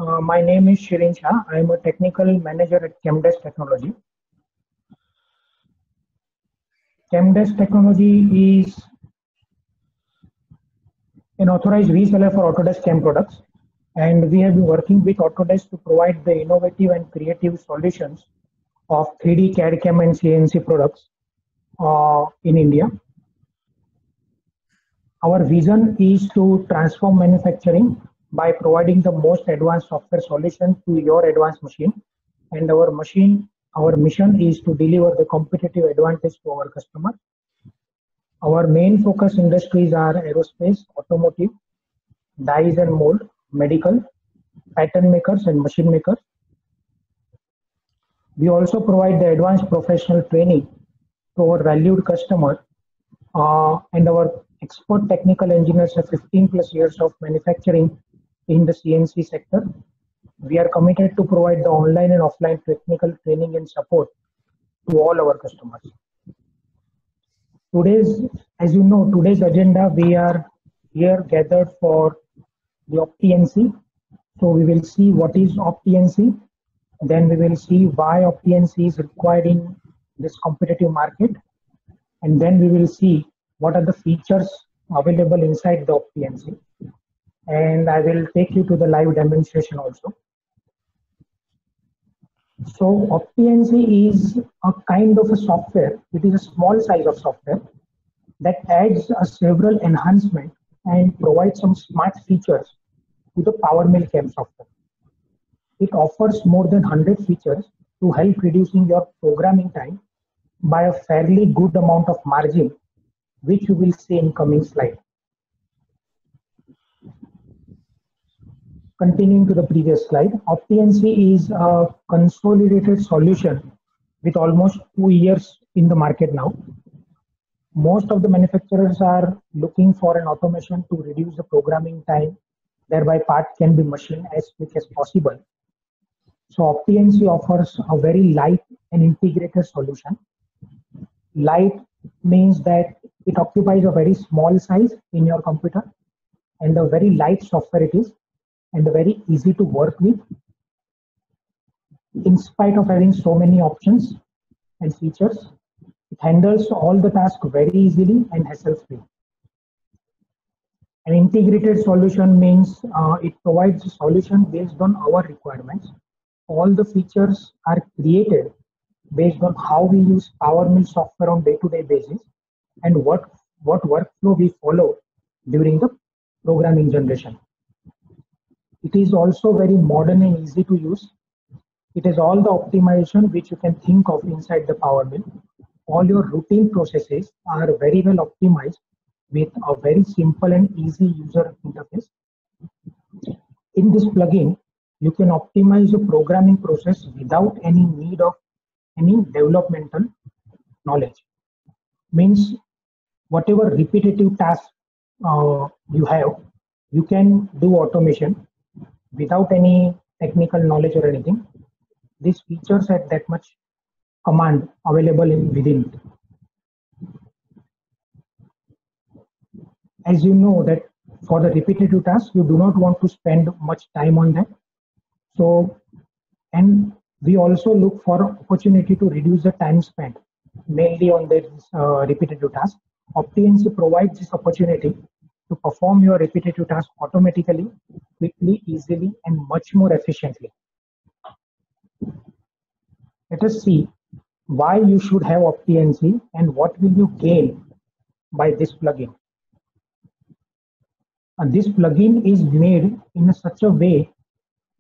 My name is Shirin Shah. I am a technical manager at ChemDesk Technology. ChemDesk Technology is an authorized reseller for Autodesk Chem products, and we have been working with Autodesk to provide the innovative and creative solutions of 3D CAD CAM and CNC products in India. Our vision is to transform manufacturing by providing the most advanced software solution to your advanced machine, and our mission is to deliver the competitive advantage to our customer. Our main focus industries are aerospace, automotive, dies and mold, medical, pattern makers and machine makers. We also provide the advanced professional training to our valued customer, and our expert technical engineers have 15 plus years of manufacturing in the CNC sector. We are committed to provide the online and offline technical training and support to all our customers. As you know, today's agenda, we are here gathered for the OptiNC. So we will see what is OptiNC. Then we will see why OptiNC is required in this competitive market. And then we will see what are the features available inside the OptiNC. And I will take you to the live demonstration also. So OptiNC is a kind of a software. It is a small size of software that adds several enhancements and provides some smart features to the PowerMill CAM software. It offers more than 100 features to help reducing your programming time by a fairly good amount of margin, which you will see in coming slide. Continuing to the previous slide, OptiNC is a consolidated solution with almost 2 years in the market now. Most of the manufacturers are looking for an automation to reduce the programming time, thereby parts can be machined as quick as possible. So OptiNC offers a very light and integrated solution. Light means that it occupies a very small size in your computer, and a very light software it is, and very easy to work with in spite of having so many options and features. It handles all the tasks very easily and hassle-free. An integrated solution means it provides a solution based on our requirements. All the features are created based on how we use PowerMill software on day-to-day basis and what workflow we follow during the programming generation. It is also very modern and easy to use. It has all the optimization which you can think of inside the PowerMill. All your routine processes are very well optimized with a very simple and easy user interface. In this plugin, you can optimize the programming process without any need of any developmental knowledge. Means whatever repetitive task you have, you can do automation without any technical knowledge or anything. These features have that much command available within it. As you know that for the repetitive tasks, you do not want to spend much time on that. So, and we also look for opportunity to reduce the time spent mainly on this repetitive task. OptiNC provides this opportunity to perform your repetitive task automatically, quickly, easily, and much more efficiently. Let us see why you should have OptiNC and what will you gain by this plugin. And this plugin is made in such a way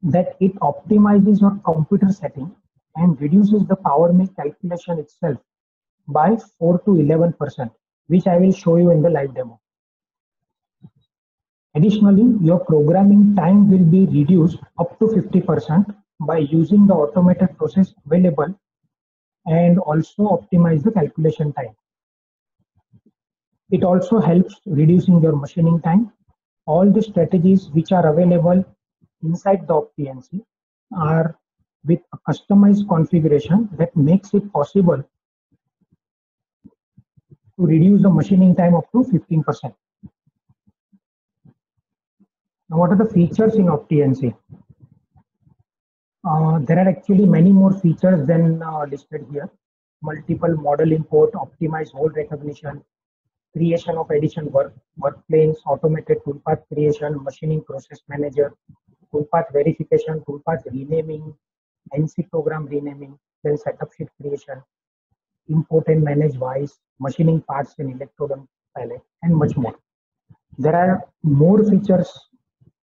that it optimizes your computer setting and reduces the PowerMill calculation itself by 4 to 11%, which I will show you in the live demo. Additionally, your programming time will be reduced up to 50% by using the automated process available and also optimize the calculation time. It also helps reducing your machining time. All the strategies which are available inside the OptiNC are with a customized configuration that makes it possible to reduce the machining time up to 15%. Now, what are the features in OptiNC? There are actually many more features than listed here. Multiple model import, optimized hold recognition, creation of addition work planes, automated toolpath creation, machining process manager, toolpath verification, toolpath renaming, NC program renaming, then setup sheet creation, import and manage vice, machining parts in electrode and pallet, and much more. There are more features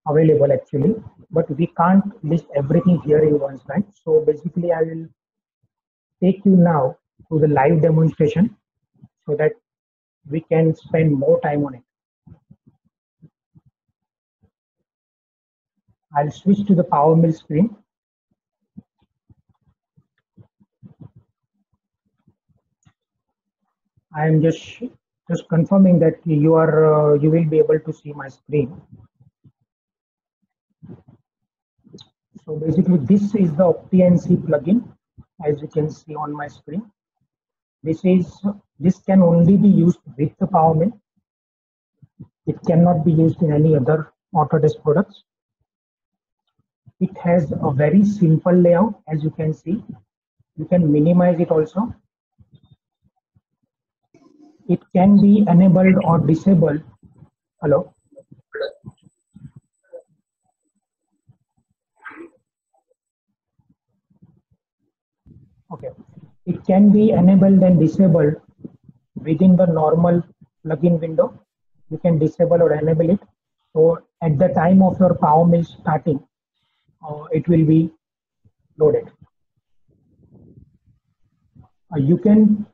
available actually, but we can't list everything here in one slide. So basically, I will take you now to the live demonstration so that we can spend more time on it. I'll switch to the Power Mill screen. I am just confirming that you will be able to see my screen. So basically, this is the OptiNC plugin, as you can see on my screen. This can only be used with the Power Mill. It cannot be used in any other Autodesk products. It has a very simple layout, as you can see. You can minimize it also. It can be enabled or disabled. Hello. Okay. It can be enabled and disabled within the normal plugin window. You can disable or enable it. So at the time of your Power Mill starting, it will be loaded. You can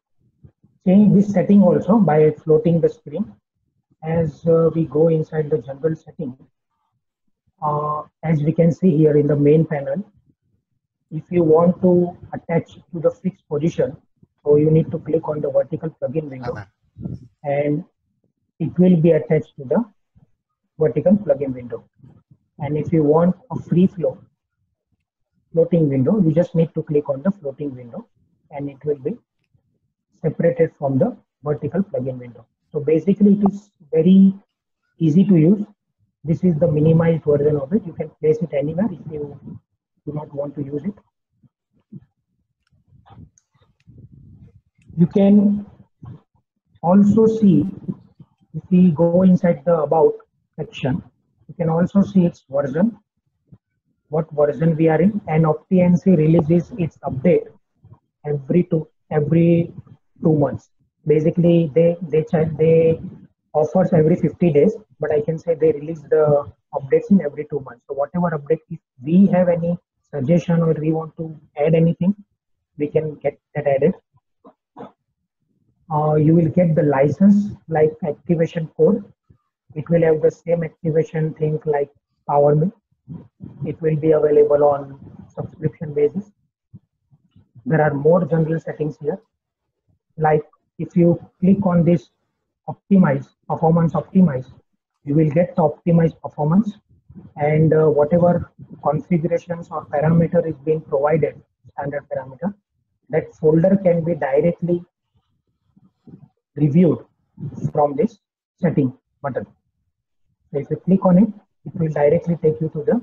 change this setting also by floating the screen. As we go inside the general setting, as we can see here in the main panel, if you want to attach to the fixed position, so you need to click on the vertical plugin window, and it will be attached to the vertical plugin window. And if you want a free flow floating window, you just need to click on the floating window, and it will be separated from the vertical plugin window. So basically, it is very easy to use. This is the minimized version of it. You can place it anywhere if you do not want to use it. You can also see, if we go inside the About section, you can also see its version, what version we are in, and OptiNC releases its update every two months. Basically, they offers every 50 days, but I can say they release the updates in every 2 months. So whatever update, if we have any suggestion or we want to add anything, we can get that added. You will get the license like activation code. It will have the same activation thing like Power Mill. It will be available on subscription basis. There are more general settings here. Like if you click on this performance optimize, you will get the optimized performance, and whatever configurations or parameter is being provided, standard parameter, that folder can be directly reviewed from this setting button. So if you click on it, it will directly take you to the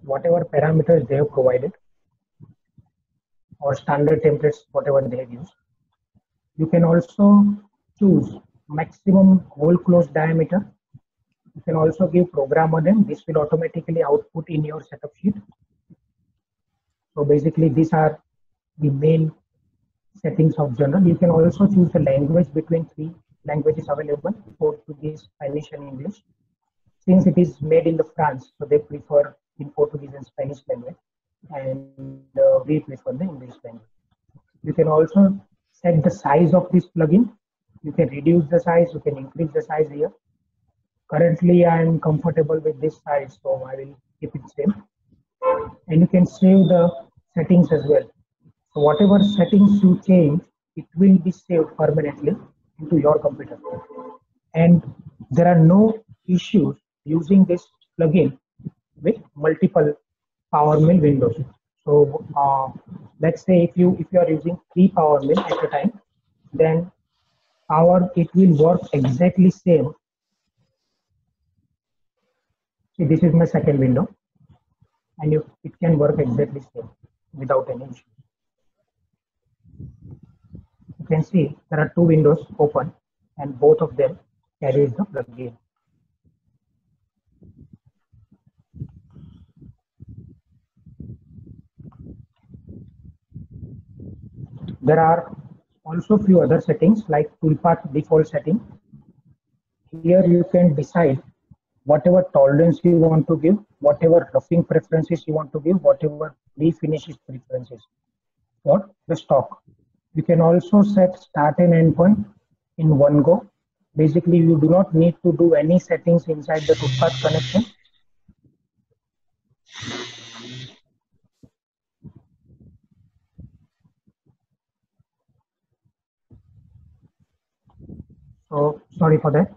whatever parameters they have provided or standard templates, whatever they have used. You can also choose maximum hole close diameter. You can also give programmer name. This will automatically output in your setup sheet. So basically, these are the main settings of general. You can also choose the language between 3 languages available: Portuguese, Spanish, and English. Since it is made in the France, so they prefer in Portuguese and Spanish language, and we prefer the English language. You can also set the size of this plugin. You can reduce the size, you can increase the size here. Currently, I am comfortable with this size, so I will keep it same. And you can save the settings as well. So whatever settings you change, it will be saved permanently into your computer. And there are no issues using this plugin with multiple Power Mill windows. So let's say if you are using 3 Power Mill at a time, then it will work exactly same. See, this is my second window. and it can work exactly same without any issue. You can see there are two windows open and both of them carries the plugin. There are also few other settings like toolpath default setting. Here you can decide whatever tolerance you want to give, whatever roughing preferences you want to give, whatever refinishes preferences for the stock. You can also set start and end point in one go. Basically, you do not need to do any settings inside the toolpath connection. So sorry for that.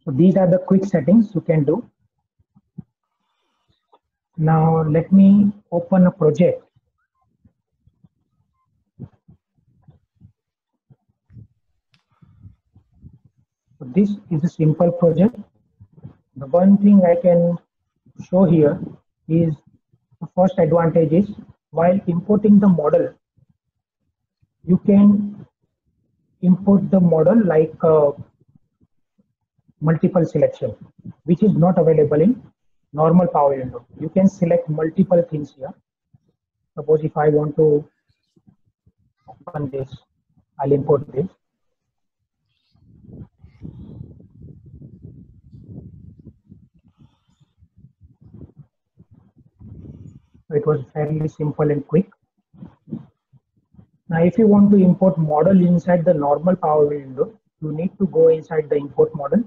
So these are the quick settings you can do. Now let me open a project. So this is a simple project. The one thing I can show here is the first advantage is while importing the model, you can import the model like multiple selection, which is not available in normal Power Window. You can select multiple things here. Suppose if I want to open this, I'll import this. So it was fairly simple and quick. Now, if you want to import model inside the normal Power Window, you need to go inside the import model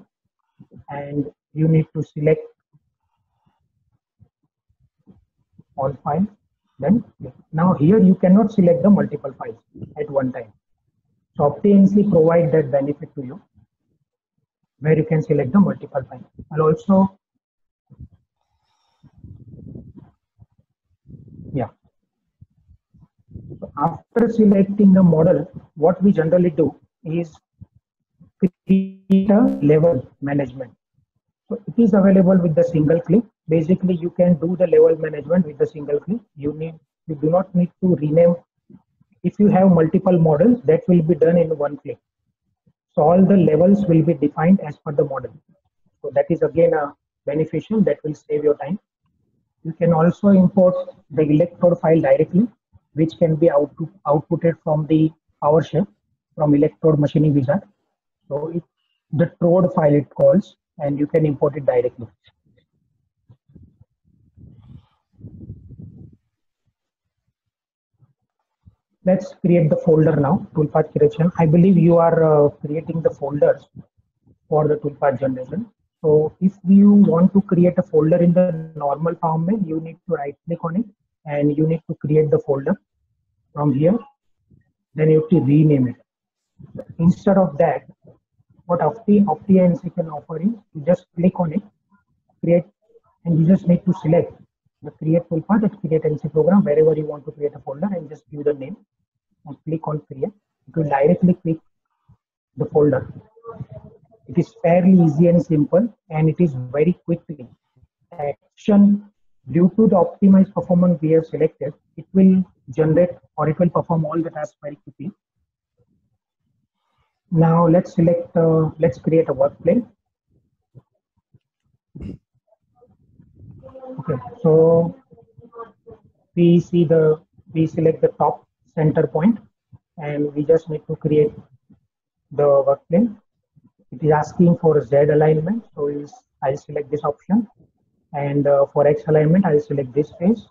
and you need to select all files. Then now here you cannot select the multiple files at one time. So OptiNC provide that benefit to you where you can select the multiple files. And also, yeah. So after selecting the model, what we generally do is create a level management. So it is available with the single click. Basically, you can do the level management with the single click. You do not need to rename. If you have multiple models, that will be done in one click. So all the levels will be defined as per the model. So that is again a beneficial that will save your time. You can also import the electrode file directly, which can be outputted from the PowerShell from electrode machining wizard. So the trode file it calls, and you can import it directly. Let's create the folder now, toolpath creation. I believe you are creating the folders for the toolpath generation. So if you want to create a folder in the normal PowerMill, you need to right click on it and you need to create the folder from here. Then you have to rename it. Instead of that, what OptiNC can offer is you just click on it, create, and you just need to select the create toolpath and create NC program wherever you want to create a folder and just give the name and click on create. It will directly click the folder. It is fairly easy and simple, and it is very quickly. Action, due to the optimized performance we have selected, it will generate or it will perform all the tasks very quickly. Now let's select, let's create a work plane. Okay, so we select the top center point and we just need to create the work plane. It is asking for Z alignment, so I'll select this option, and for X alignment I'll select this face,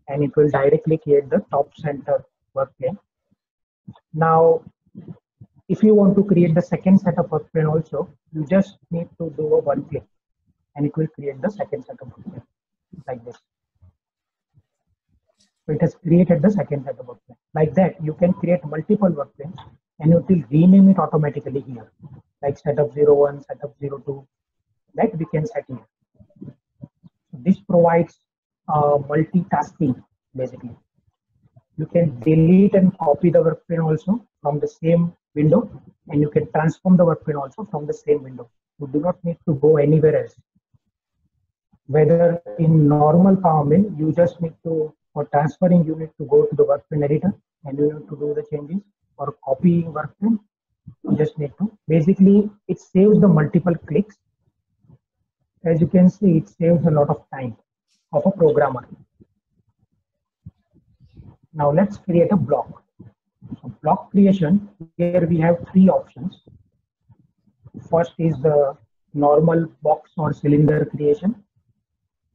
and it will directly create the top center work plane. Now if you want to create the second set of work plane also, you just need to do a one click and it will create the second set of work plane like this. So it has created the second set of work plane. Like that, you can create multiple work planes and it will rename it automatically here, like setup 01, setup 02, that we can set here. So this provides multitasking basically. You can delete and copy the work plane also from the same window, and you can transform the work plane also from the same window. You do not need to go anywhere else. Whether in normal power mill, you just need to, for transferring, you need to go to the workframe editor and you need to do the changes. For copying workframe, you just need to, basically it saves the multiple clicks. As you can see, it saves a lot of time of a programmer. Now let's create a block. So block creation, here we have three options. First is the normal box or cylinder creation.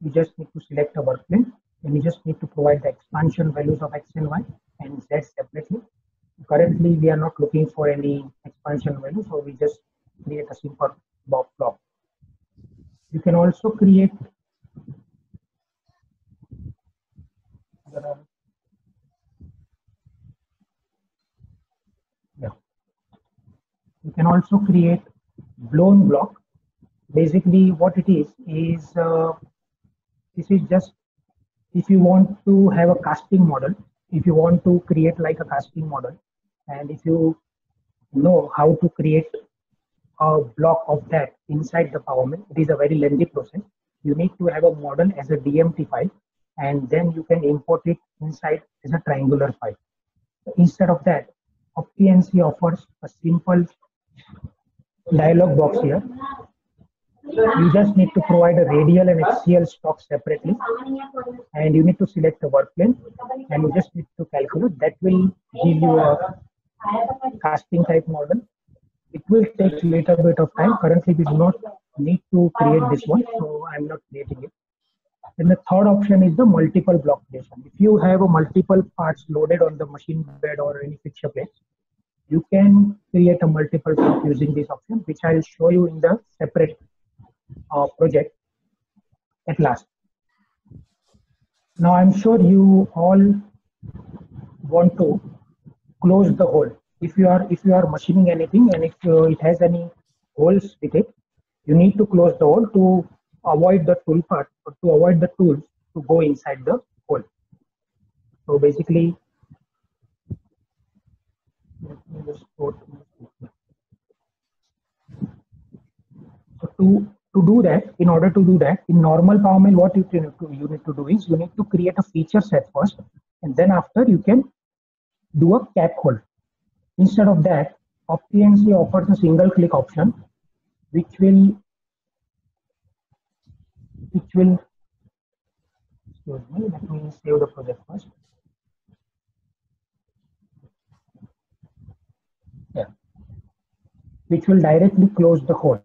You just need to select a work plane and you just need to provide the expansion values of X and Y and Z separately. Currently, we are not looking for any expansion value, so we just create a simple box block. You can also create you can also create blown block. Basically, what it is this is just if you want to have a casting model, if you want to create like a casting model, and if you know how to create a block of that inside the power mill, it is a very lengthy process. You need to have a model as a DMT file, and then you can import it inside as a triangular file. Instead of that, OptiNC offers a simple dialog box here. You just need to provide a radial and axial stock separately, and you need to select the work plane, and you just need to calculate. That will give you a casting type model. It will take a little bit of time. Currently, we do not need to create this one, so I'm not creating it. And the third option is the multiple block creation. If you have a multiple parts loaded on the machine bed or any fixture plate, you can create a multiple block using this option, which I'll show you in the separate project at last. Now I'm sure you all want to close the hole. If you are machining anything and if it has any holes with it, you need to close the hole to avoid the tool part or to avoid the tools to go inside the hole. So basically, let me just go to do that, in order to do that, in normal power mill, what you need to do is you need to create a feature set first, and then after you can do a cap hole. Instead of that, OptiNC offers a single click option, which will excuse me, let me save the project first. Yeah, which will directly close the hole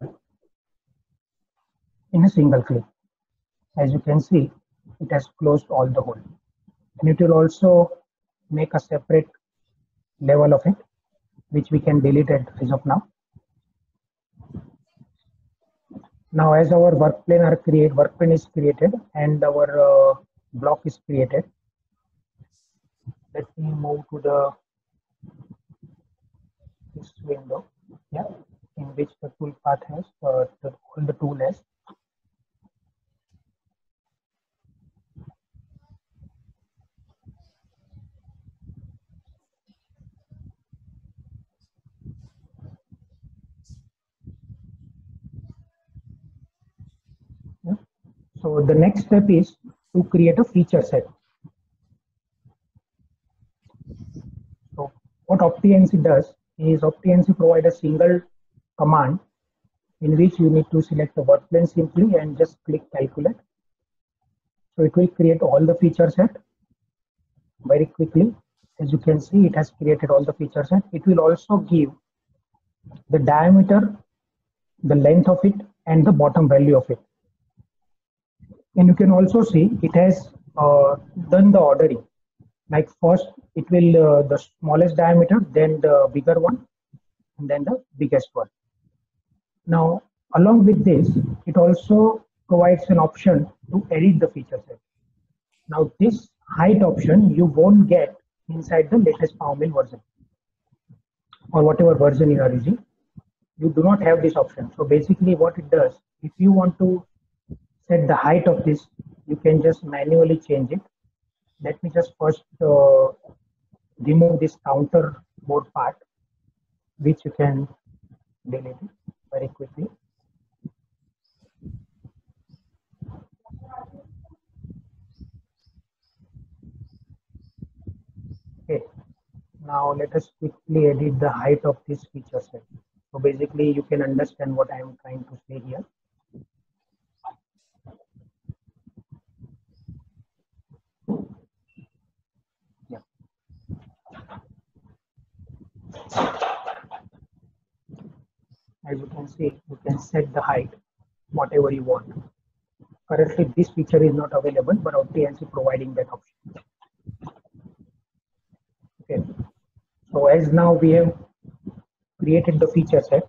in a single click. As you can see, it has closed all the hole, and it will also make a separate level of it, which we can delete it as of now. Now, as our work plane is created and our block is created, let me move to this window, yeah, in which the tool path has all the tool has. Yeah. So the next step is to create a feature set. So what OptiNC does is OptiNC provides a single command in which you need to select the work plane simply and just click calculate. So it will create all the feature set very quickly. As you can see, it has created all the feature set. It will also give the diameter, the length of it, and the bottom value of it. And you can also see it has done the ordering. Like first, it will the smallest diameter, then the bigger one, and then the biggest one. Now, along with this, it also provides an option to edit the feature set. Now, this height option you won't get inside the latest power mill version or whatever version you are using. You do not have this option. So basically, what it does, if you want to set the height of this, you can just manually change it. Let me just first remove this counter board part, which you can delete it very quickly. Now let us quickly edit the height of this feature set. So basically you can understand what I am trying to say here. Yeah. As you can see, you can set the height, whatever you want. Currently this feature is not available, but OptiANSI providing that option. Okay. So as now we have created the feature set,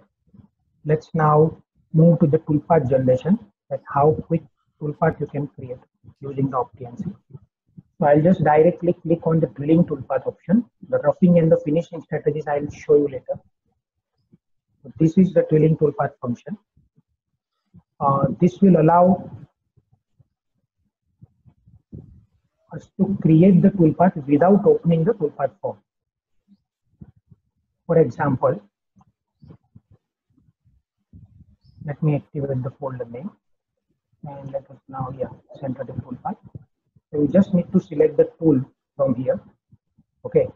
let's now move to the toolpath generation, that how quick toolpath you can create using the OptiANSI. So I'll just directly click on the drilling toolpath option. The roughing and the finishing strategies I'll show you later. So this is the drilling toolpath function. This will allow us to create the toolpath without opening the toolpath form. For example, let me activate the folder name and let us now center the toolpath. So you just need to select the tool from here. Okay,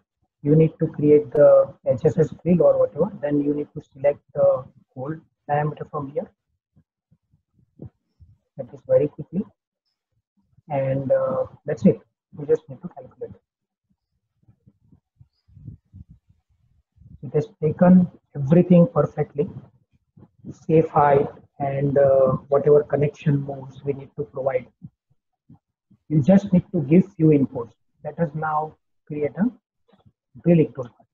you need to create the HSS drill or whatever. Then you need to select the hole diameter from here. That is very quickly, and that's it. You just need to calculate. It has taken everything perfectly. Safe height and whatever connection moves we need to provide. You just need to give few inputs. Let us now create a drilling toolpath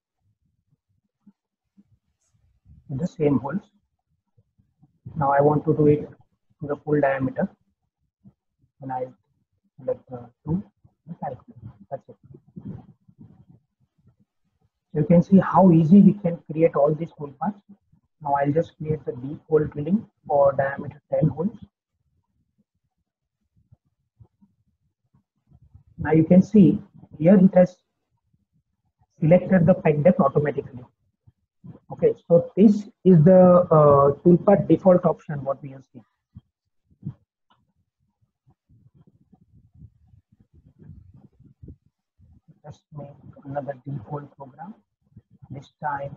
with the same holes. Now I want to do it to the full diameter, and I select the tool and calculate. That's it. You can see how easy we can create all these toolpaths. Now I'll just create the deep hole drilling for diameter 10 holes. Now you can see here it has selected the peg depth automatically. Okay, so this is the toolpath default option what we have seen. Let's make another default program. This time,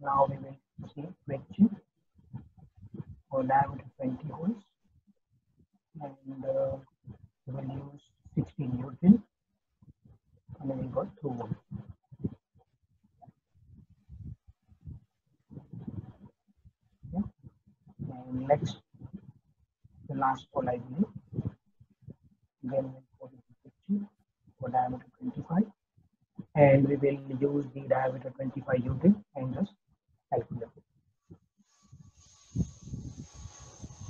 now we will see wedge for diameter 20 holes, and we will use 16 Newton, and then we got 2 holes. Okay. And next, the last hole I believe. Then we'll go to for diameter 25, and we will use the diameter 25 unit and just calculate it.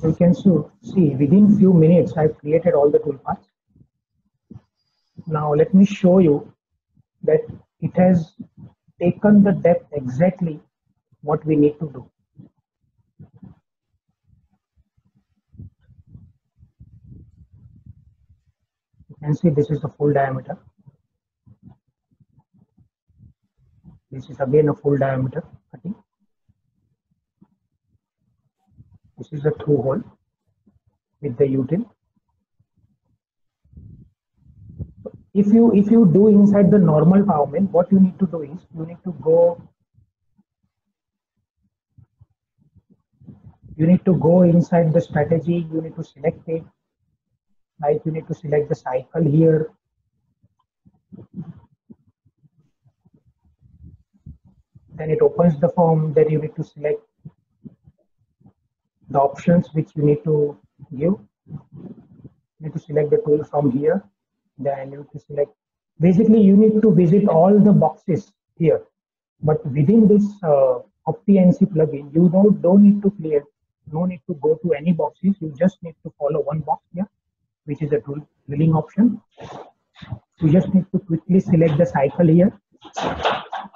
You can see within few minutes I've created all the toolpaths. Now let me show you that it has taken the depth exactly what we need to do. You can see this is the full diameter. This is again a full diameter cutting. This is a through hole with the util. If you do inside the normal power mill, what you need to do is you need to go inside the strategy. You need to select it. Like you need to select the cycle here. Then it opens the form. Then you need to select the options which you need to give. You need to select the tool from here. Then you need to select. Basically, you need to visit all the boxes here. But within this OptiANSI plugin, you don't need to clear. No need to go to any boxes. You just need to follow one box here, which is a tool drilling option. You just need to quickly select the cycle here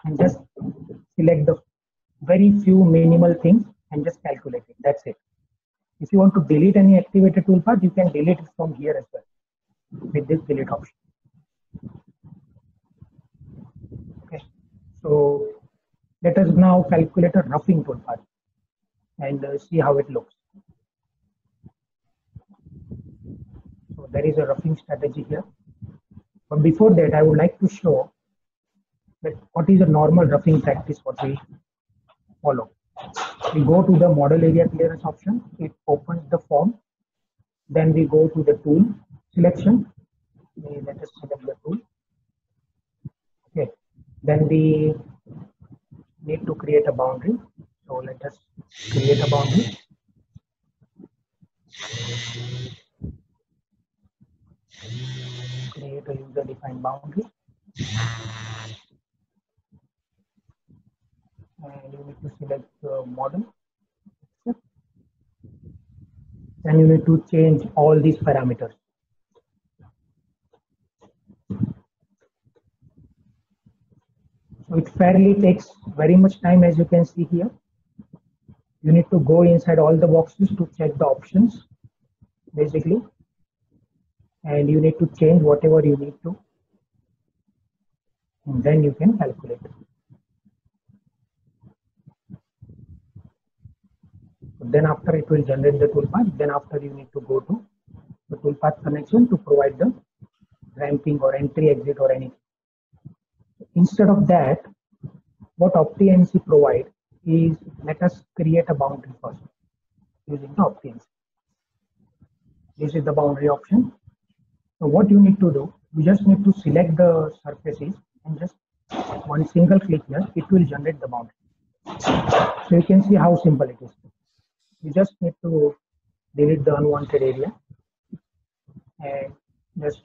and just select the very few minimal things and just calculate it. That's it. If you want to delete any activated toolpath, you can delete it from here as well with this delete option. Okay, so let us now calculate a roughing toolpath and see how it looks. So there is a roughing strategy here. But before that, I would like to show that what is a normal roughing practice what we follow. We go to the model area clearance option, it opens the form, then we go to the tool selection, let us select the tool. Okay, then we need to create a boundary, so let us create a boundary. Create a user defined boundary, and you need to select the model. Then you need to change all these parameters. So it fairly takes very much time, as you can see here. You need to go inside all the boxes to check the options, basically, and you need to change whatever you need to, and then you can calculate. Then after it will generate the toolpath. Then after you need to go to the toolpath connection to provide the ramping or entry, exit or anything. Instead of that, what OptiMC provide is let us create a boundary first using the OptiMC. This is the boundary option. So what you need to do, you just need to select the surfaces and just one single click here, it will generate the boundary. So you can see how simple it is. You just need to delete the unwanted area and just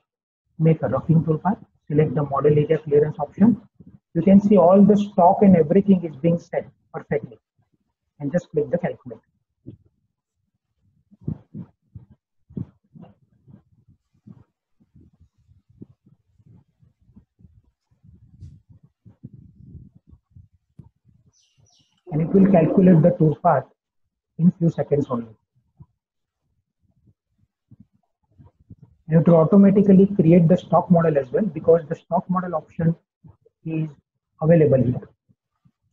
make a roughing toolpath, select the model area clearance option. You can see all the stock and everything is being set perfectly, and just click the calculate. And it will calculate the toolpath in few seconds only. You have to automatically create the stock model as well, because the stock model option is available here.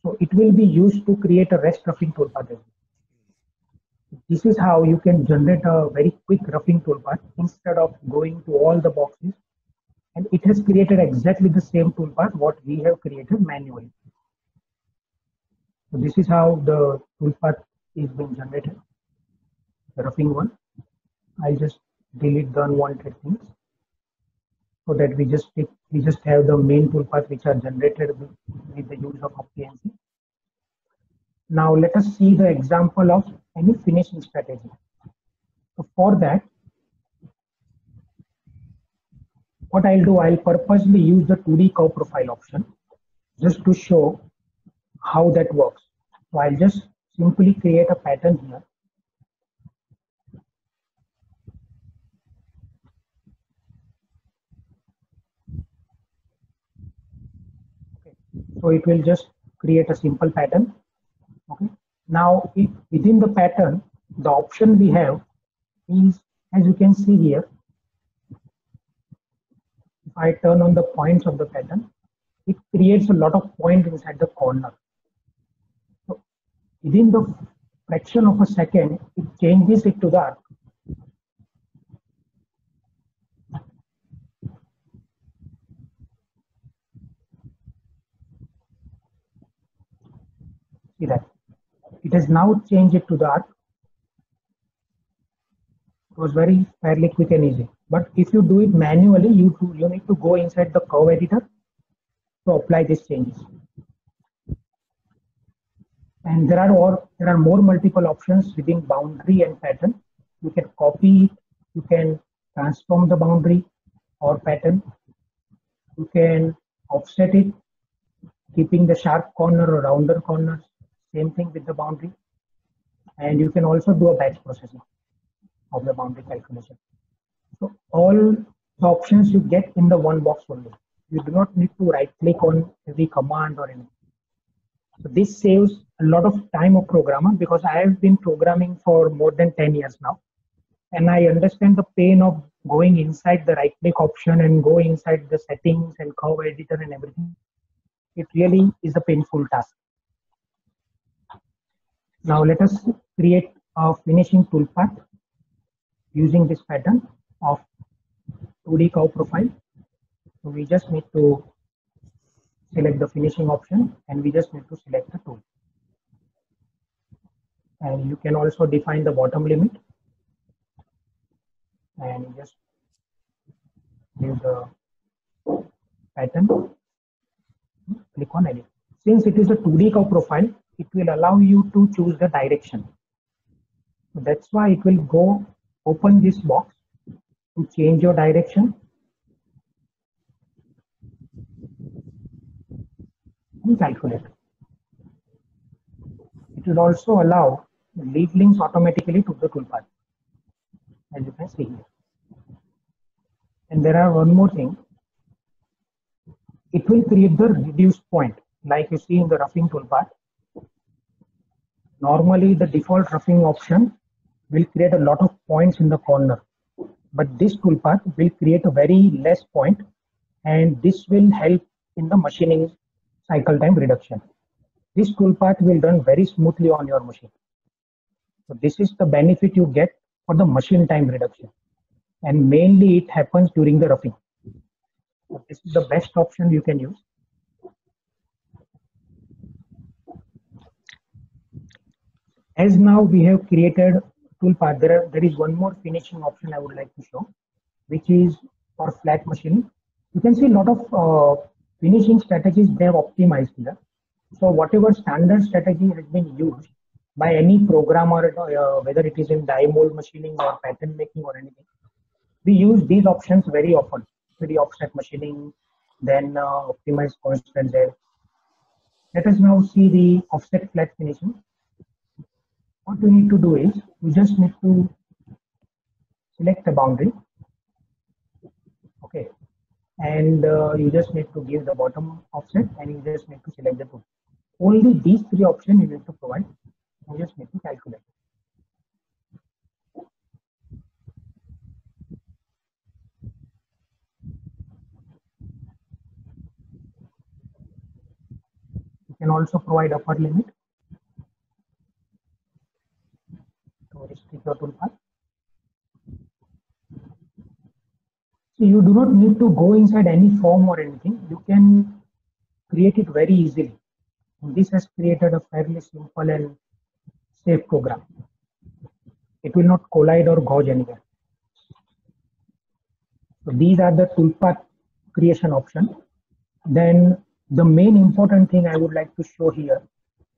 So it will be used to create a REST roughing toolpath as well. This is how you can generate a very quick roughing toolpath instead of going to all the boxes. And it has created exactly the same toolpath what we have created manually. So this is how the toolpath is being generated, the roughing one. I'll just delete the unwanted things so that we just have the main toolpath which are generated with the use of OptiMC. Now let us see the example of any finishing strategy. So for that, what I'll do, I'll purposely use the 2D curve profile option just to show how that works. So I'll just simply create a pattern here. Okay. So it will just create a simple pattern. Okay. Now, within the pattern, the option we have is, as you can see here, if I turn on the points of the pattern, it creates a lot of points inside the corner. So within the fraction of a second, it changes it to the arc. See that? It has now changed it to the arc. It was very fairly quick and easy. But if you do it manually, you need to go inside the curve editor to apply these changes. And there are more multiple options within boundary and pattern. You can copy it, you can transform the boundary or pattern, you can offset it, keeping the sharp corner or rounder corners, same thing with the boundary. And you can also do a batch processing of the boundary calculation. So all the options you get in the one box only. You do not need to right click on every command or anything. So this saves a lot of time of programmer, because I have been programming for more than 10 years now. And I understand the pain of going inside the right click option and go inside the settings and curve editor and everything. It really is a painful task. Now let us create a finishing toolpath using this pattern of 2D curve profile. So we just need to select the finishing option and we just need to select the tool. And you can also define the bottom limit and just give the pattern, click on edit. Since it is a 2D curve profile, it will allow you to choose the direction. So that's why it will go open this box to change your direction and calculate. It will also allow lead links automatically to the toolpath, as you can see here. And there are one more thing. It will create the reduced point, like you see in the roughing toolpath. Normally, the default roughing option will create a lot of points in the corner, but this toolpath will create a very less point, and this will help in the machining cycle time reduction. This toolpath will run very smoothly on your machine. So this is the benefit you get for the machine time reduction, and mainly it happens during the roughing. So this is the best option you can use. As now we have created toolpath, there is one more finishing option I would like to show, which is for flat machining. You can see a lot of finishing strategies they have optimized here. So whatever standard strategy has been used by any programmer, whether it is in die mold machining or pattern making or anything, we use these options very often. 3D offset machining, then optimize constant Z. Let us now see the offset flat finishing. What you need to do is you just need to select a boundary, okay, and you just need to give the bottom offset and you just need to select the tool. Only these three options you need to provide. You just need to calculate. You can also provide upper limit to restrict your toolpath. So you do not need to go inside any form or anything. You can create it very easily. And this has created a fairly simple and safe program. It will not collide or gouge anywhere. So these are the toolpath creation options. Then the main important thing I would like to show here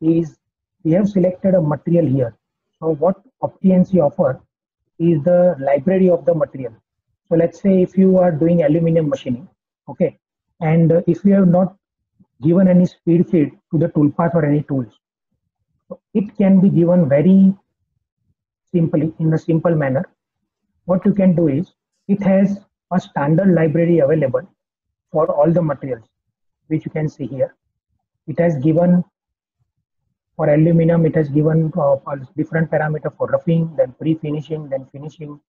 is we have selected a material here. So what OptiNC offer is the library of the material. So let's say if you are doing aluminum machining, okay, and if you have not given any speed feed to the toolpath or any tools, so it can be given very simply in a simple manner. What you can do is it has a standard library available for all the materials, which you can see here. It has given for aluminum, it has given different parameter for roughing, then pre-finishing, then finishing.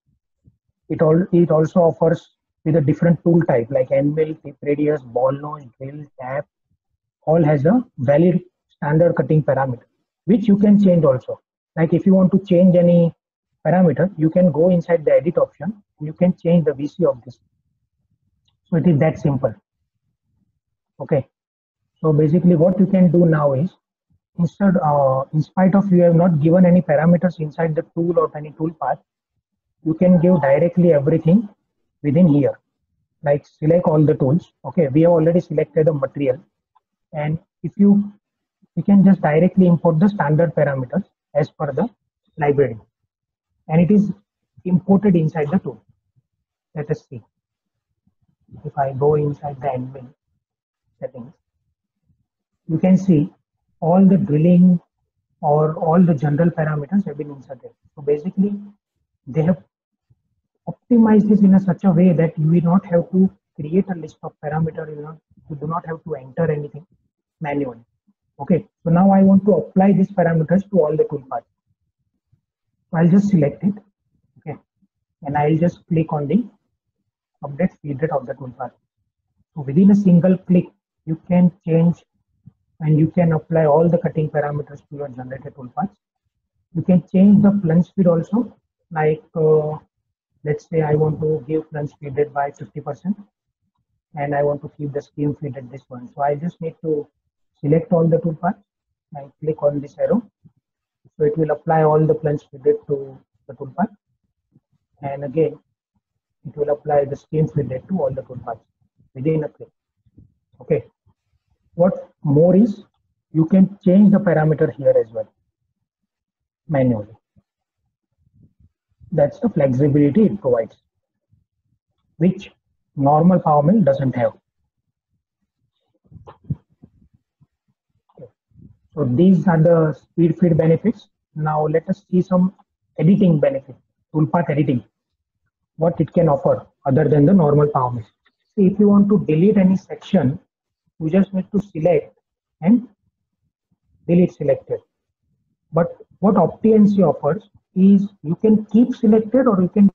It also offers with a different tool type like end mill, tip radius, ball nose, drill, tap. All has a valid standard cutting parameter, which you can change also. Like if you want to change any parameter, you can go inside the edit option. You can change the VC of this. So it is that simple. Okay. So basically what you can do now is instead, in spite of you have not given any parameters inside the tool or any tool path, you can give directly everything within here. Like select all the tools. Okay, we have already selected a material, and if you can just directly import the standard parameters as per the library, and it is imported inside the tool. Let us see. If I go inside the admin settings, you can see all the drilling or all the general parameters have been inserted. So basically, they have optimized this in a such a way that you will not have to create a list of parameters. You do not have to enter anything manually. Okay, so now I want to apply these parameters to all the toolpaths. So I'll just select it. Okay, and I'll just click on the update feed rate of the toolpath. So within a single click, you can change and you can apply all the cutting parameters to your generated toolpaths. You can change the plunge speed also, like let's say I want to give plunge speed rate by 50%, and I want to keep the scheme feed at this one. So I just need to select all the toolpaths and click on this arrow. So it will apply all the plunge fitted to the toolpath, and again it will apply the scheme fitted to all the toolpaths within a click. Okay. What more is, you can change the parameter here as well manually. That's the flexibility it provides, which normal PowerMill doesn't have. Okay. So these are the speed feed benefits. Now let us see some editing benefits, toolpath editing, what it can offer other than the normal PowerMill. See, if you want to delete any section, you just need to select and delete selected. But what OptiNC offers is you can keep selected or you can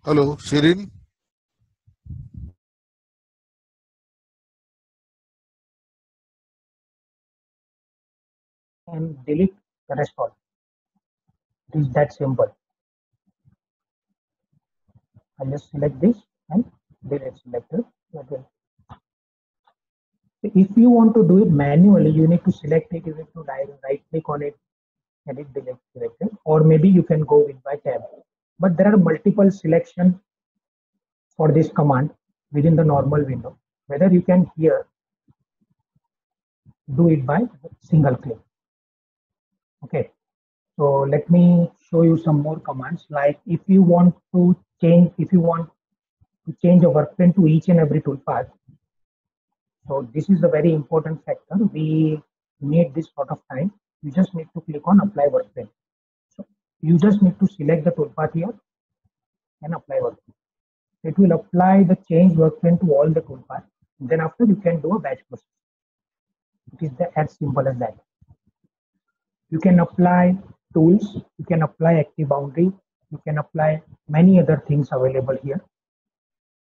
Hello, Shirin. and delete the rest all. It is that simple. I just select this and delete selected. Okay. If you want to do it manually, you need to select it, you need to right click on it, edit delete selected, or maybe you can go with by tab. But there are multiple selection for this command within the normal window. Whether you can here do it by single click. Okay. So let me show you some more commands. Like if you want to change, if you want to change a work plane to each and every toolpath. So this is a very important factor. We need this sort of time. You just need to click on apply work plane. So you just need to select the toolpath here and apply work plane. It will apply the change work plane to all the toolpaths. Then after you can do a batch process. It is as simple as that. You can apply tools, you can apply active boundary, you can apply many other things available here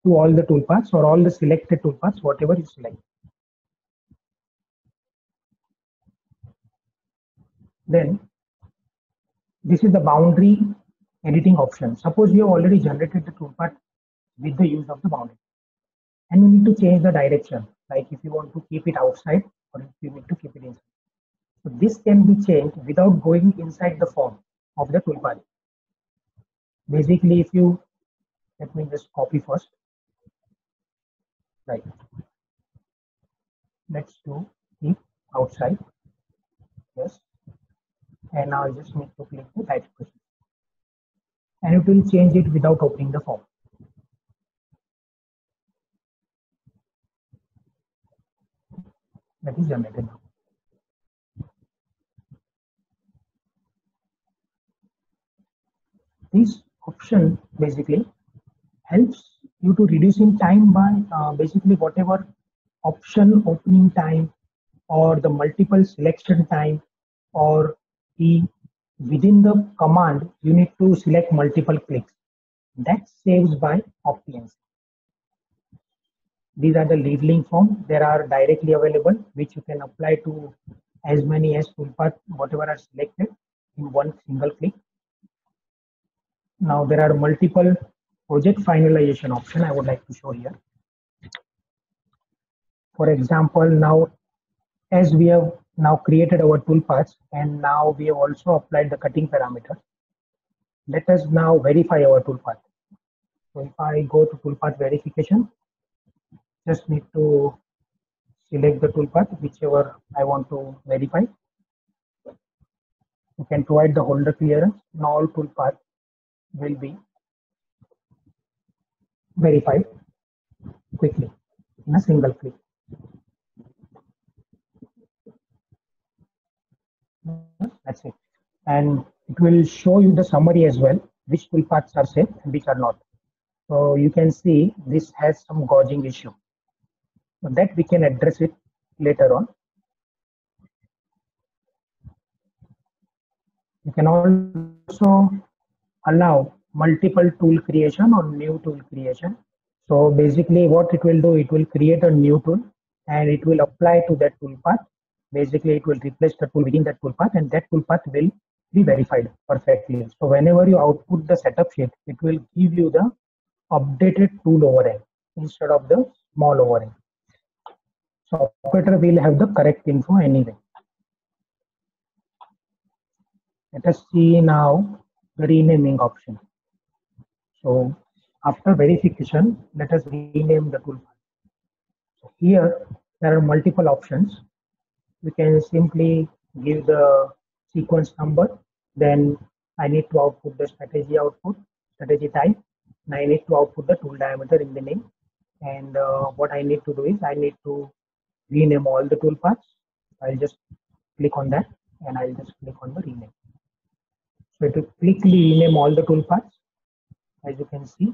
to all the toolpaths or all the selected toolpaths, whatever you select. Then this is the boundary editing option. Suppose you have already generated the toolpath with the use of the boundary and you need to change the direction, like if you want to keep it outside or if you need to keep it inside. So this can be changed without going inside the form of the toolpath. Basically, if you, let me just copy first. Right. Let's do keep outside. Yes. And now I just need to click the batch process. And it will change it without opening the form. That is generated now. This option basically helps you to reducing time by basically whatever option opening time or the multiple selection time or the within the command you need to select multiple clicks. That saves by OptiNC. These are the lead link form. There are directly available, which you can apply to as many as toolpath, whatever are selected in one single click. Now there are multiple project finalization option I would like to show here. For example, now as we have now created our toolpaths and now we have also applied the cutting parameter, let us now verify our toolpath. So if I go to toolpath verification, just need to select the toolpath, whichever I want to verify. You can provide the holder clearance and all toolpath will be verified quickly in a single click. That's it. And it will show you the summary as well, which toolpaths are safe and which are not. So you can see this has some gauging issue. So that we can address it later on. You can also allow multiple tool creation or new tool creation. So basically what it will do, it will create a new tool and it will apply to that tool path. Basically it will replace the tool within that tool path and that tool path will be verified perfectly. So whenever you output the setup sheet, it will give you the updated tool overhang instead of the small overhang. So operator will have the correct info anyway. Let us see now the renaming option. So after verification, let us rename the tool path. So here there are multiple options. We can simply give the sequence number. Then I need to output the strategy output, strategy type. And I need to output the tool diameter in the name. And what I need to do is I need to rename all the tool paths. I'll just click on that and I'll just click on the rename. So to quickly rename all the tool paths, as you can see,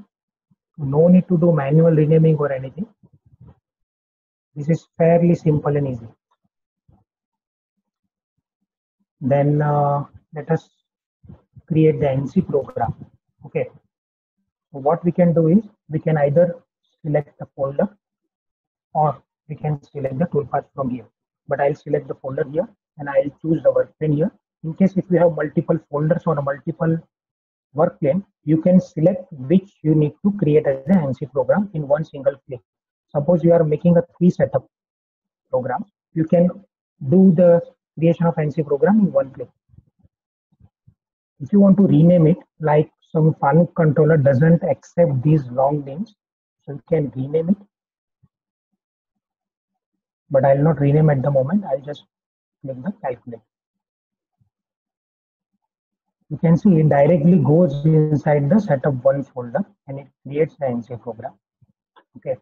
no need to do manual renaming or anything. This is fairly simple and easy. Then let us create the NC program. Okay. So what we can do is we can either select the folder or we can select the toolpath from here. But I'll select the folder here and I'll choose the work plane here. In case if you have multiple folders or multiple work plane, you can select which you need to create as an NC program in one single click. Suppose you are making a 3 setup program, you can do the creation of NC program in one click. If you want to rename it, like some Fanuc controller doesn't accept these long names, so you can rename it. But I'll not rename at the moment. I'll just click the calculate. You can see it directly goes inside the setup one folder and it creates the NC program. Okay.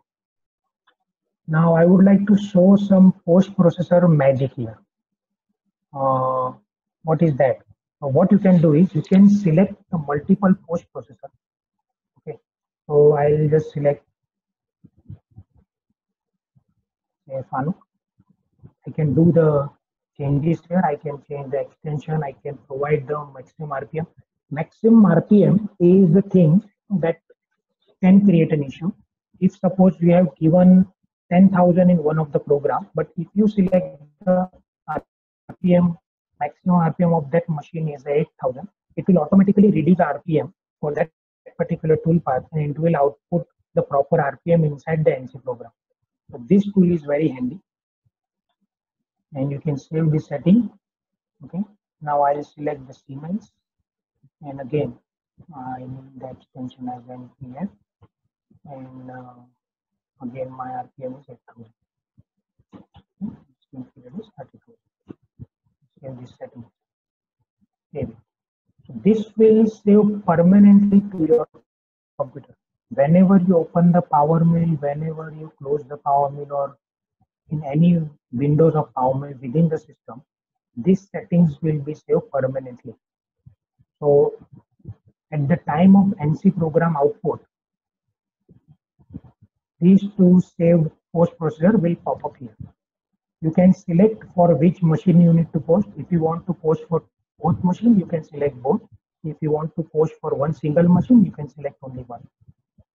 Now I would like to show some post-processor magic here. What is that? What you can do is you can select the multiple post-processor. Okay. So I'll just select Fanuc. I can do the changes here. I can change the extension. I can provide the maximum RPM. Maximum RPM is the thing that can create an issue. If suppose we have given 10,000 in one of the program, but if you select the RPM, maximum RPM of that machine is 8,000, it will automatically reduce RPM for that particular tool path and it will output the proper RPM inside the NC program. So this tool is very handy. And you can save this setting. Okay, now I'll select the Siemens and again I need the extension as NPF and again my RPM is 8,000. Period is 32. Save this setting. Save it. So this will save permanently to your computer. Whenever you open the Power Mill, whenever you close the Power Mill or in any windows of Power Mill within the system, these settings will be saved permanently. So at the time of NC program output, these two saved post processor will pop up here. You can select for which machine you need to post. If you want to post for both machines, you can select both. If you want to post for one single machine, you can select only one.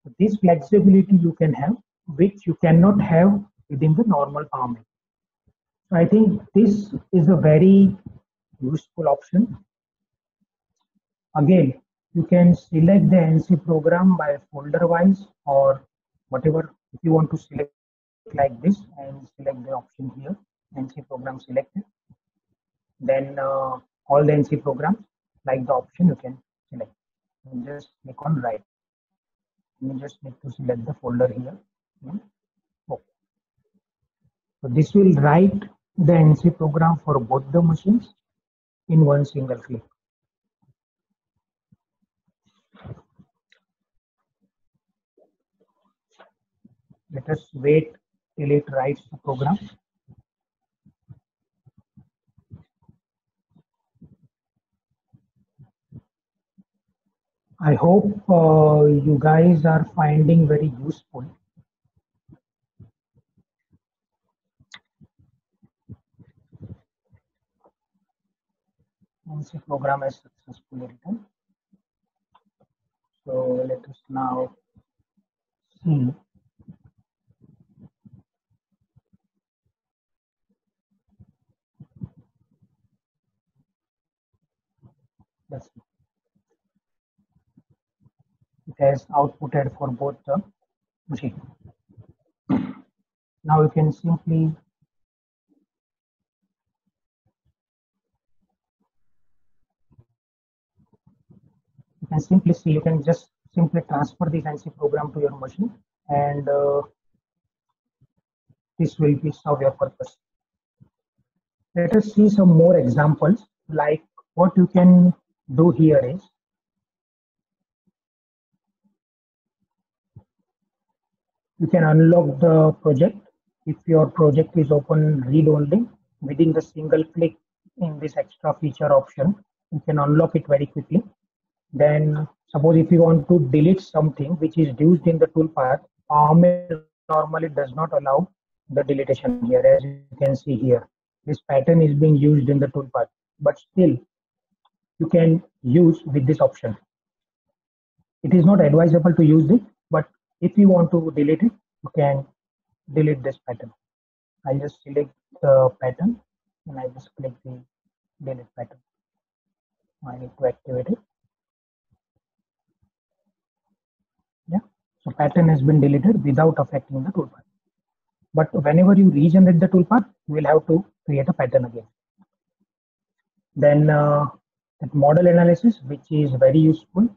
So this flexibility you can have, which you cannot have within the normal Power Mill. So I think this is a very useful option. Again, you can select the NC program by folder wise or whatever. If you want to select like this and select the option here, NC program selected, then all the NC programs like the option you can select. And just click on write. You just need to select the folder here. Okay. So this will write the NC program for both the machines in one single click. Let us wait till it writes the program. I hope you guys are finding very useful. NC program is successfully written. So let us now see Let's see. It has outputted for both the machine. Now you can simply see, you can just simply transfer this ANSI program to your machine, and this will be serve your purpose. Let us see some more examples. Like what you can do here is, you can unlock the project. If your project is open read only, within the single click in this extra feature option, you can unlock it very quickly. Then suppose if you want to delete something which is used in the toolpath, normally does not allow the deletion here. As you can see here, this pattern is being used in the toolpath, but still you can use with this option. It is not advisable to use it, but if you want to delete it, you can delete this pattern. I just select the pattern and I just click the delete pattern. I need to activate it. Yeah, so pattern has been deleted without affecting the toolpath. But whenever you regenerate the toolpath, you will have to create a pattern again. Then that model analysis, which is very useful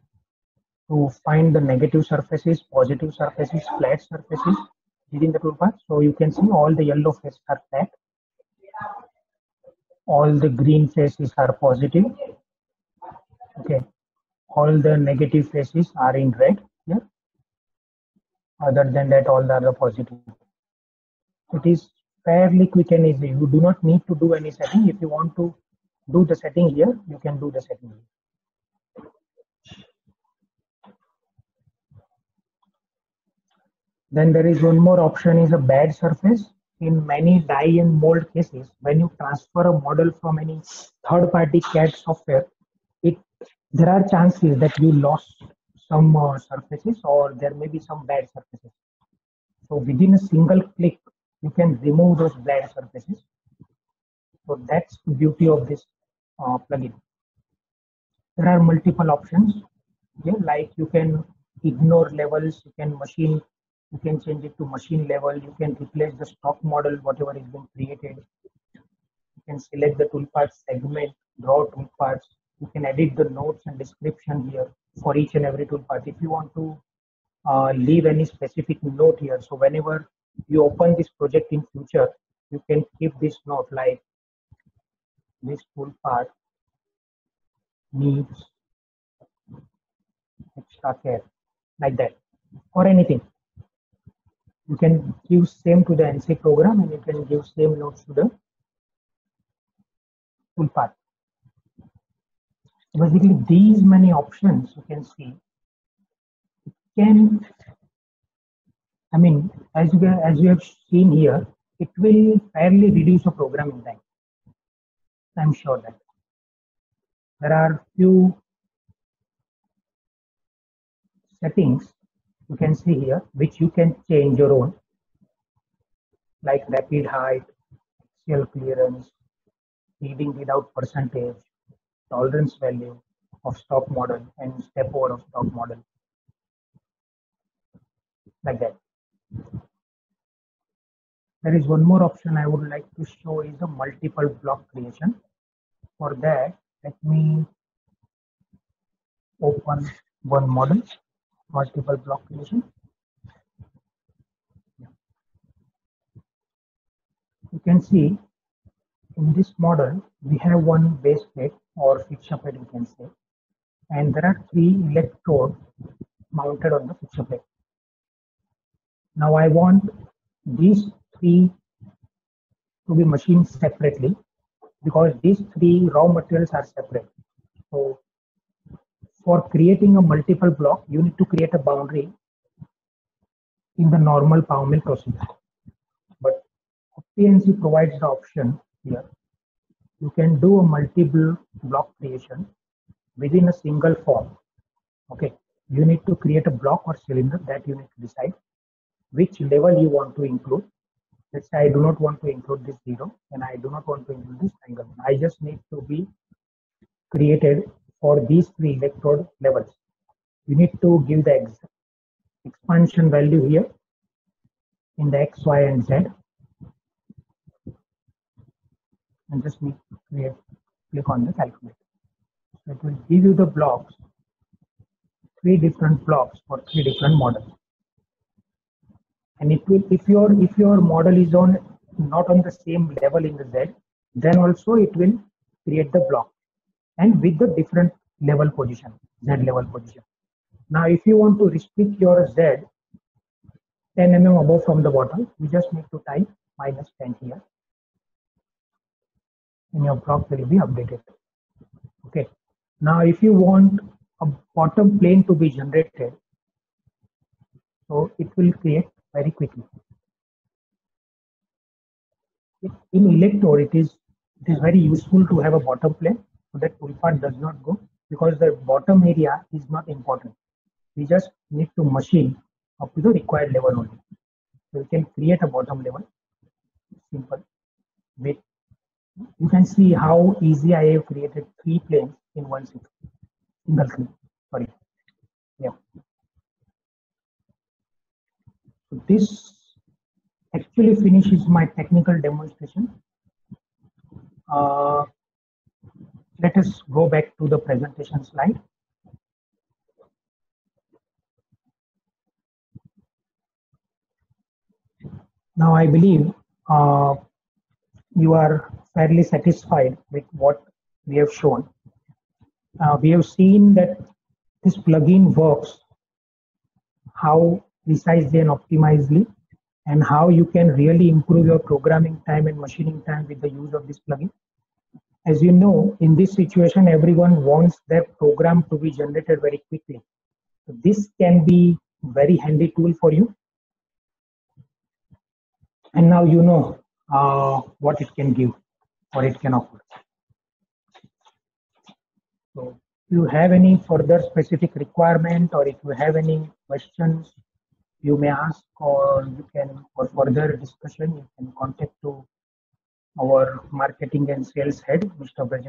to find the negative surfaces, positive surfaces, flat surfaces within the toolpath. So you can see all the yellow faces are flat, all the green faces are positive. Okay, all the negative faces are in red here. Other than that, all the other positive. It is fairly quick and easy. You do not need to do any setting. If you want to do the setting here, you can do the setting here. Then there is one more option, is a bad surface. In many die and mold cases, when you transfer a model from any third-party CAD software, there are chances that you lost some surfaces, or there may be some bad surfaces. So within a single click, you can remove those bad surfaces. So that's the beauty of this plugin. There are multiple options. Yeah, like you can ignore levels, you can change it to machine level, you can replace the stock model, whatever is being created. You can select the toolpath segment, draw toolpaths. You can edit the notes and description here for each and every toolpath. If you want to leave any specific note here, so whenever you open this project in future, you can keep this note like this toolpath needs extra care, like that, or anything. You can give same to the ANSI program, and you can give same notes to the toolpath. Basically, these many options you can see can, I mean, as you have seen here, it will fairly reduce the programming time. I'm sure that there are few settings you can see here which you can change your own, like rapid height, axial clearance, reading without percentage, tolerance value of stock model, and step over of stock model, like that. There is one more option I would like to show, is the multiple block creation. For that, let me open one model, multiple block creation. You can see in this model, we have one base plate or fixture plate, you can say, and there are 3 electrodes mounted on the fixture plate. Now I want these 3 to be machined separately, because these 3 raw materials are separate. So for creating a multiple block, you need to create a boundary in the normal power mill procedure. But PNC provides the option here. You can do a multiple block creation within a single form. Okay, you need to create a block or cylinder, that you need to decide which level you want to include. Let's say I do not want to include this 0, and I do not want to include this triangle. I just need to be created for these three electrode levels. You need to give the expansion value here in the X, Y, and Z. And just need to click on the calculator. So it will give you the blocks, 3 different blocks for 3 different models. And it will, if your model is not on the same level in the Z, then also it will create the block and with the different level position, Z level position. Now, if you want to restrict your Z 10 mm above from the bottom, you just need to type -10 here, and your block will be updated. Okay. Now, if you want a bottom plane to be generated, so it will create very quickly. In electrode, it is very useful to have a bottom plane so that toolpath does not go, because the bottom area is not important. We just need to machine up to the required level only. So we can create a bottom level, simple. With you can see how easy I have created 3 planes in one single click. Sorry. Yeah. So this actually finishes my technical demonstration. Let us go back to the presentation slide. Now I believe you are fairly satisfied with what we have shown. We have seen that this plugin works, how precisely and optimizely, and how you can really improve your programming time and machining time with the use of this plugin. As you know, in this situation, everyone wants their program to be generated very quickly. So this can be a very handy tool for you. And now you know what it can give or it can offer. So if you have any further specific requirement, or if you have any questions, you may ask, or you can, for further discussion, you can contact to our marketing and sales head, Mr. Brajan.